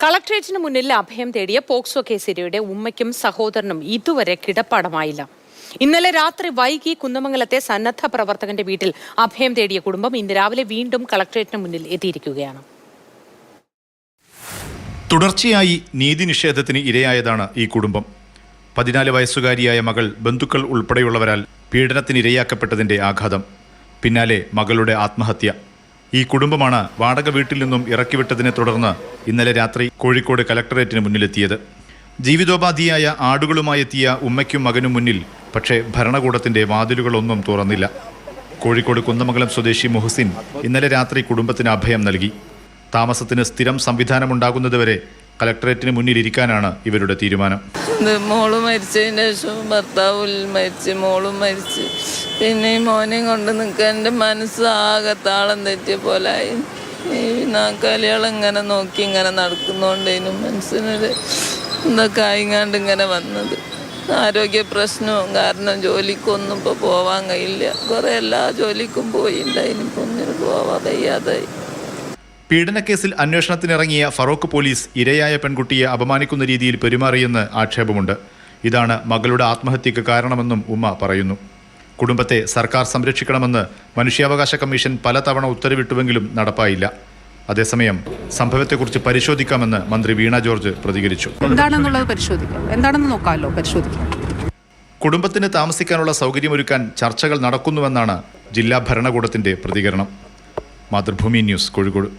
കളക്ട്രേറ്റിന് മുന്നിൽ അഭയം തേടിയ പോക്സോ കേസിരയുടെ ഉമ്മയ്ക്കും സഹോദരനും ഇതുവരെ കിടപ്പാടമായില്ല. ഇന്നലെ രാത്രി വൈകി കുന്നമംഗലത്തെ സന്നദ്ധ പ്രവർത്തകന്റെ വീട്ടിൽ അഭയം തേടിയ കുടുംബം ഇന്ന് രാവിലെ വീണ്ടും കളക്ട്രേറ്റിന് മുന്നിൽ എത്തിയിരിക്കുകയാണ്. തുടർച്ചയായി നീതി നിഷേധത്തിന് ഇരയായതാണ് ഈ കുടുംബം. 14 വയസ്സുകാരിയായ മകൾ ബന്ധുക്കൾ ഉൾപ്പെടെയുള്ളവരാൽ പീഡനത്തിന് ഇരയാക്കപ്പെട്ടതിന്റെ ആഘാതം. പിന്നാലെ മകളുടെ ആത്മഹത്യ. ഈ കുടുംബമാണ് വാടക വീട്ടിൽ നിന്നും ഇറക്കിവിട്ടതിനെ തുടർന്ന് ഇന്നലെ രാത്രി കോഴിക്കോട് കലക്ടറേറ്റിന് മുന്നിലെത്തിയത്. ജീവിതോപാധിയായ ആടുകളുമായി എത്തിയ ഉമ്മയ്ക്കും മകനും മുന്നിൽ പക്ഷേ ഭരണകൂടത്തിന്റെ വാതിലുകളൊന്നും തുറന്നില്ല. കോഴിക്കോട് കുന്നമംഗലം സ്വദേശി മുഹസിൻ ഇന്നലെ രാത്രി കുടുംബത്തിന് അഭയം നൽകി. താമസത്തിന് സ്ഥിരം സംവിധാനമുണ്ടാകുന്നതുവരെ കലക്ടറേറ്റിന് മുന്നിലിരിക്കാനാണ് ഇവരുടെ തീരുമാനം. മോള് മരിച്ചതിന് ശേഷം ഭർത്താവ് മരിച്ച്, മോളും മരിച്ച്, പിന്നെ ഈ മോനെയും കൊണ്ട് നിൽക്കാൻ എൻ്റെ മനസ്സ് ആകെ താളം തെറ്റിയ പോലായി. ഈ നാക്കാലികളിങ്ങനെ നോക്കി ഇങ്ങനെ നടക്കുന്നോണ്ടേനും മനസ്സിനൊരു എന്തൊക്കെ ആയിങ്ങാണ്ട് ഇങ്ങനെ വന്നത്. ആരോഗ്യ പ്രശ്നവും കാരണം ജോലിക്കൊന്നും ഇപ്പോൾ പോവാൻ കഴിയില്ല. കുറേ എല്ലാ ജോലിക്കും പോയിണ്ടായിരുന്നു, ഇപ്പം ഒന്നിനും പോവാൻ കഴിയാതായി. പീഡനക്കേസിൽ അന്വേഷണത്തിനിറങ്ങിയ ഫറോക്ക് പോലീസ് ഇരയായ പെൺകുട്ടിയെ അപമാനിക്കുന്ന രീതിയിൽ പെരുമാറിയെന്ന് ആക്ഷേപമുണ്ട്. ഇതാണ് മകളുടെ ആത്മഹത്യക്ക് കാരണമെന്നും ഉമ്മ പറയുന്നു. കുടുംബത്തെ സർക്കാർ സംരക്ഷിക്കണമെന്ന് മനുഷ്യാവകാശ കമ്മീഷൻ പലതവണ ഉത്തരവിട്ടുവെങ്കിലും നടപ്പായില്ല. അതേസമയം സംഭവത്തെക്കുറിച്ച് പരിശോധിക്കാമെന്ന് മന്ത്രി വീണ ജോർജ് പ്രതികരിച്ചു. എന്താണെന്നുള്ളത് പരിശോധിക്കാം, എന്താണെന്ന് നോക്കാമല്ലോ, പരിശോധിക്കാം. കുടുംബത്തിന് താമസിക്കാനുള്ള സൗകര്യമൊരുക്കാൻ ചർച്ചകൾ നടക്കുന്നുവെന്നാണ് ജില്ലാ ഭരണകൂടത്തിന്റെ പ്രതികരണം. മാതൃഭൂമി ന്യൂസ്, കോഴിക്കോട്.